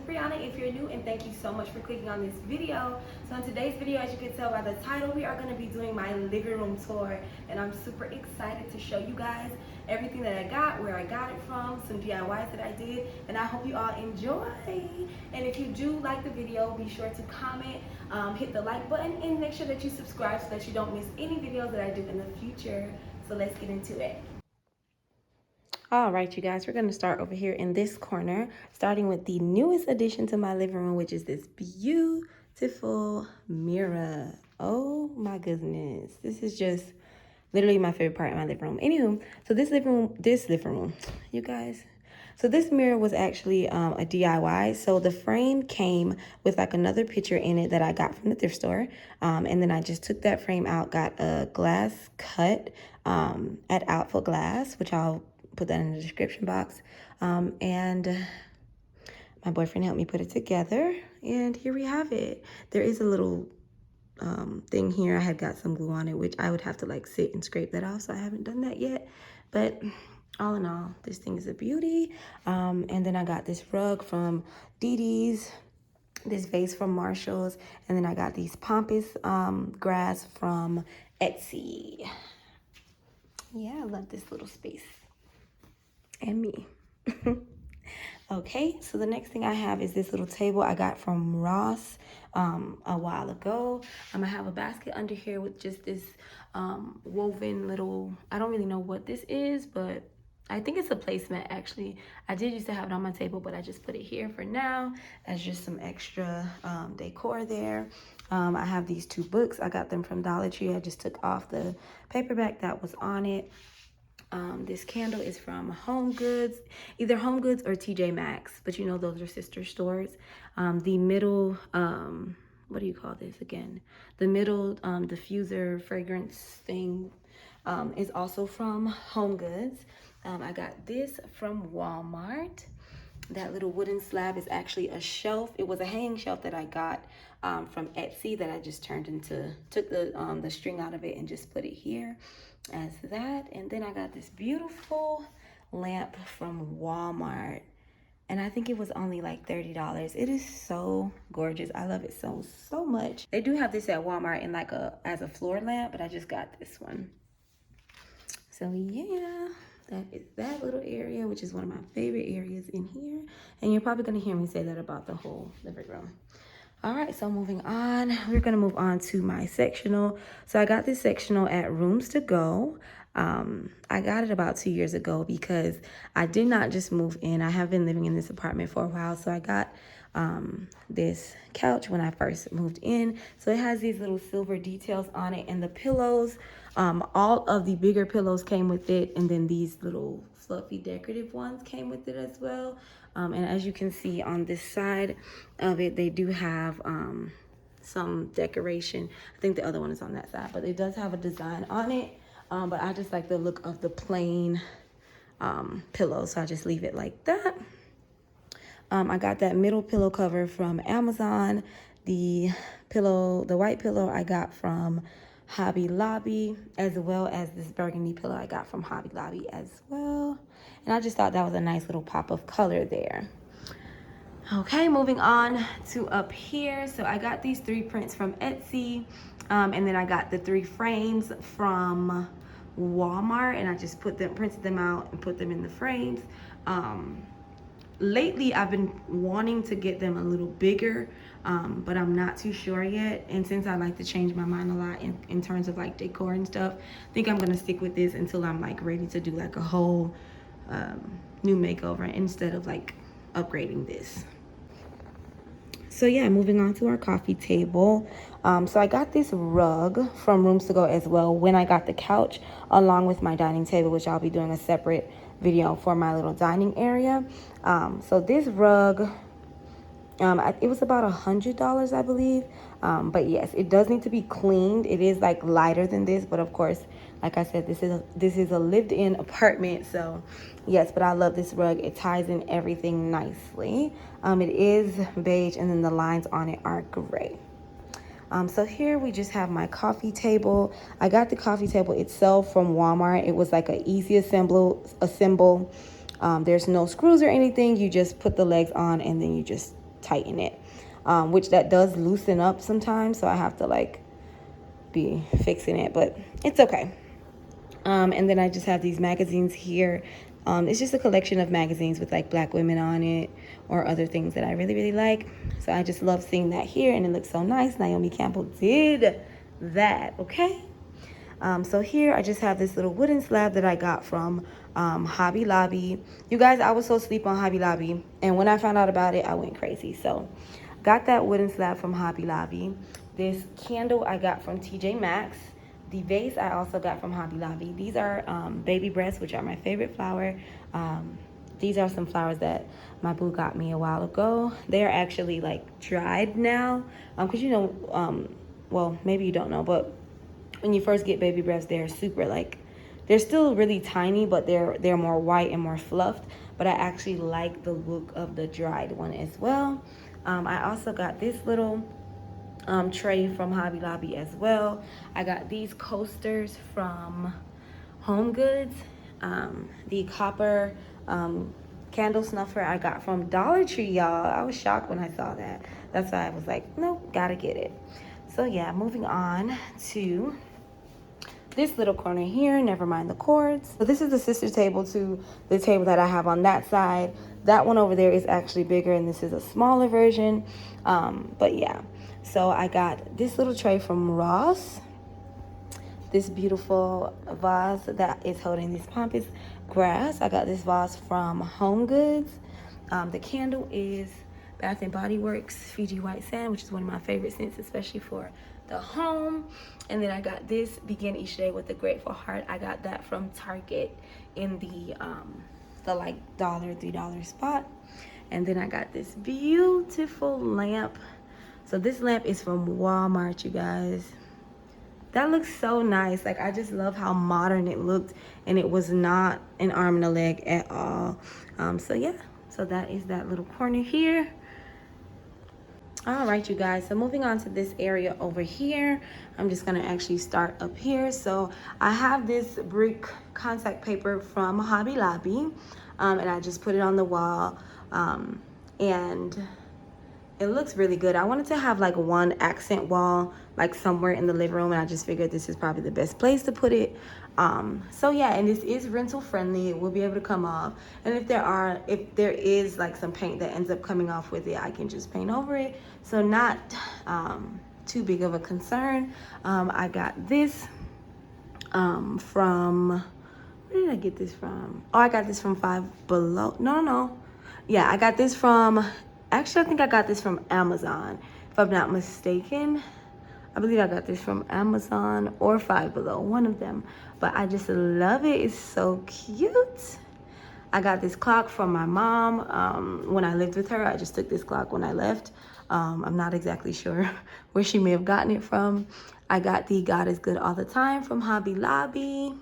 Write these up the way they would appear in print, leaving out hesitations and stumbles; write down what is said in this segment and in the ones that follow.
Brianna if you're new, and thank you so much for clicking on this video. So in today's video, as you can tell by the title, we are going to be doing my living room tour, and I'm super excited to show you guys everything that I got, where I got it from, some DIYs that I did, and I hope you all enjoy. And if you do like the video, be sure to comment, hit the like button, and make sure that you subscribe so that you don't miss any videos that I do in the future. So let's get into it. All right, you guys, we're going to start over here in this corner, starting with the newest addition to my living room, which is this beautiful mirror. Oh my goodness. This is just literally my favorite part of my living room. Anywho, so this living room, you guys. So this mirror was actually a DIY. So the frame came with like another picture in it that I got from the thrift store. And then I just took that frame out, got a glass cut at Outfit Glass, which I'll put that in the description box. And my boyfriend helped me put it together. And here we have it. There is a little thing here. I had got some glue on it, which I would have to like sit and scrape that off. So I haven't done that yet. But all in all, this thing is a beauty. And then I got this rug from Dee Dee's, this vase from Marshall's, and then I got these pampas grass from Etsy. Yeah, I love this little space. And me. Okay, so the next thing I have is this little table I got from Ross a while ago. I'm gonna have a basket under here with just this woven little, I don't really know what this is, but I think it's a placemat actually. I did used to have it on my table, but I just put it here for now as just some extra decor there. I have these two books. I got them from Dollar Tree. I just took off the paperback that was on it. This candle is from Home Goods, either Home Goods or TJ Maxx, but you know those are sister stores. The middle, what do you call this again? The middle diffuser fragrance thing is also from Home Goods. I got this from Walmart. That little wooden slab is actually a shelf. It was a hanging shelf that I got from Etsy that I just turned into, took the string out of it and just put it here as that. And then I got this beautiful lamp from Walmart, and I think it was only like $30. It is so gorgeous. I love it so much. They do have this at Walmart in like as a floor lamp, but I just got this one. So yeah, that is that little area, which is one of my favorite areas in here. And you're probably gonna hear me say that about the whole living room. All right, so moving on, we're gonna move on to my sectional. So I got this sectional at Rooms to Go. I got it about 2 years ago because I did not just move in. I have been living in this apartment for a while. So I got this couch when I first moved in. So it has these little silver details on it, and the pillows, all of the bigger pillows came with it. And then these little fluffy decorative ones came with it as well. And as you can see on this side of it, they do have some decoration. I think the other one is on that side, but it does have a design on it. But I just like the look of the plain pillow, so I just leave it like that. I got that middle pillow cover from Amazon. The white pillow I got from Hobby Lobby, as well as this burgundy pillow I got from Hobby Lobby as well. And I just thought that was a nice little pop of color there. Okay, moving on to up here. So I got these 3 prints from Etsy, and then I got the 3 frames from Walmart, and I just printed them out and put them in the frames. Lately I've been wanting to get them a little bigger, but I'm not too sure yet. And since I like to change my mind a lot in terms of like decor and stuff, I think I'm gonna stick with this until I'm like ready to do like a whole new makeover instead of like upgrading this. So yeah, moving on to our coffee table. So I got this rug from Rooms to Go as well when I got the couch, along with my dining table, which I'll be doing a separate video for my little dining area. So this rug, it was about $100, I believe. But yes, it does need to be cleaned. It is like lighter than this, but of course, like I said, this is a lived-in apartment. So yes, but I love this rug. It ties in everything nicely. It is beige, and then the lines on it are gray. So here we just have my coffee table. I got the coffee table itself from Walmart. It was like an easy assemble. There's no screws or anything. You just put the legs on and then you just tighten it, which that does loosen up sometimes, so I have to like be fixing it, but it's okay. And then I just have these magazines here. It's just a collection of magazines with like Black women on it or other things that I really, really like. So I just love seeing that here, and it looks so nice. Naomi Campbell did that, okay? So here I just have this little wooden slab that I got from Hobby Lobby. You guys, I was so asleep on Hobby Lobby, and when I found out about it, I went crazy. So got that wooden slab from Hobby Lobby. This candle I got from TJ Maxx. The vase I also got from Hobby Lobby. These are baby breasts, which are my favorite flower. These are some flowers that my boo got me a while ago. They are actually like dried now, because you know, well, maybe you don't know, but when you first get baby breasts, they're super like, they're still really tiny, but they're more white and more fluffed. But I actually like the look of the dried one as well. I also got this little tray from Hobby Lobby as well. I got these coasters from Home Goods. The copper candle snuffer I got from Dollar Tree, y'all. I was shocked when I saw that. That's why I was like, nope, gotta get it. So yeah, moving on to this little corner here, never mind the cords. So this is the sister table to the table that I have on that side. That one over there is actually bigger, and this is a smaller version. But yeah, so I got this little tray from Ross. This beautiful vase that is holding this pampas grass. I got this vase from Home Goods. The candle is Bath and Body Works Fiji White Sand, which is one of my favorite scents, especially for the home. And then I got this Begin Each Day with a Grateful Heart. I got that from Target in the like $3 spot. And then I got this beautiful lamp. So this lamp is from Walmart, you guys. That looks so nice. Like, I just love how modern it looked, and it was not an arm and a leg at all. So yeah, so that is that little corner here. All right, you guys, so moving on to this area over here, I'm just gonna actually start up here. So I have this brick contact paper from Hobby Lobby, and I just put it on the wall, and it looks really good. I wanted to have like one accent wall, like somewhere in the living room, and I just figured this is probably the best place to put it. So yeah, and this is rental friendly. It will be able to come off. And if there is like some paint that ends up coming off with it, I can just paint over it. So not too big of a concern. I got this from, where did I get this from? Oh, I got this from Five Below. No. Yeah, I got this from, actually, I think I got this from Amazon, if I'm not mistaken. I believe I got this from Amazon or Five Below, one of them. But I just love it. It's so cute. I got this clock from my mom when I lived with her. I just took this clock when I left. I'm not exactly sure where she may have gotten it from. I got the God is Good All the Time from Hobby Lobby,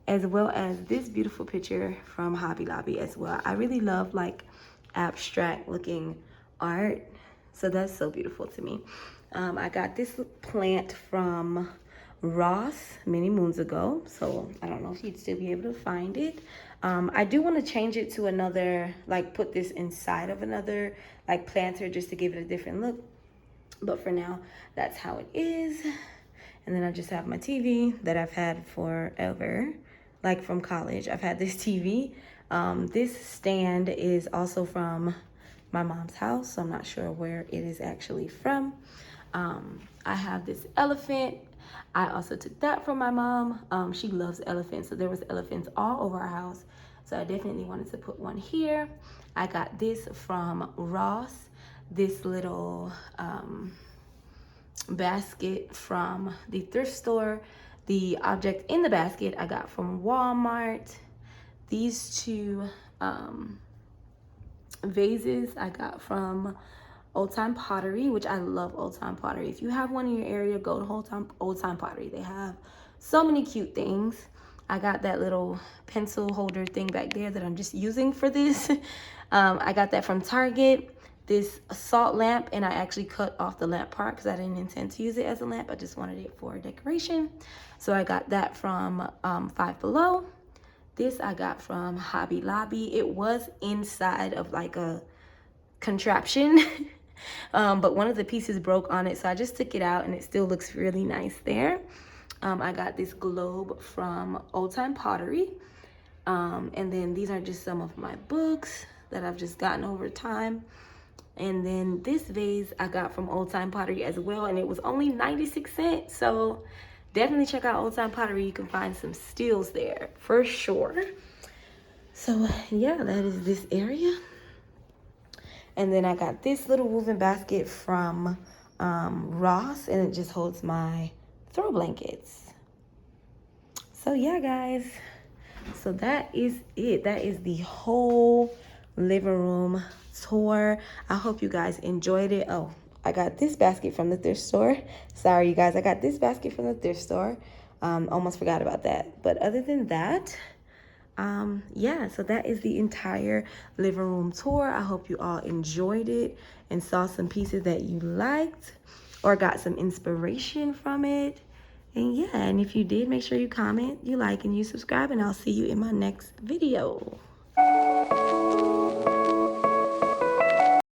as well as this beautiful picture from Hobby Lobby as well. I really love like abstract looking art, so that's so beautiful to me. I got this plant from Ross many moons ago, so I don't know if you'd still be able to find it. I do want to change it to another, like put this inside of another like planter just to give it a different look, but for now that's how it is. And then I just have my TV that I've had forever, like from college. I've had this TV. This stand is also from my mom's house, so I'm not sure where it is actually from. I have this elephant. I also took that from my mom. She loves elephants, so there was elephants all over our house, so I definitely wanted to put one here. I got this from Ross, this little basket from the thrift store. The object in the basket I got from Walmart. These two vases I got from Old Time Pottery, which I love Old Time Pottery. If you have one in your area, go to Old Time Pottery. They have so many cute things. I got that little pencil holder thing back there that I'm just using for this. I got that from Target. This salt lamp, and I actually cut off the lamp part because I didn't intend to use it as a lamp. I just wanted it for decoration. So I got that from Five Below. This I got from Hobby Lobby. It was inside of like a contraption. But one of the pieces broke on it, so I just took it out and it still looks really nice there. I got this globe from Old Time Pottery. And then these are just some of my books that I've just gotten over time. And then this vase I got from Old Time Pottery as well, and it was only 96 cents. So definitely check out Old Time Pottery. You can find some steals there for sure. So yeah, that is this area. And then I got this little woven basket from Ross, and it just holds my throw blankets. So yeah, guys. So that is it. That is the whole living room tour. I hope you guys enjoyed it. Oh, I got this basket from the thrift store. Sorry, you guys. I got this basket from the thrift store. Almost forgot about that. But other than that, yeah, so that is the entire living room tour. I hope you all enjoyed it and saw some pieces that you liked or got some inspiration from it. And yeah, and if you did, make sure you comment, you like, and you subscribe, and I'll see you in my next video.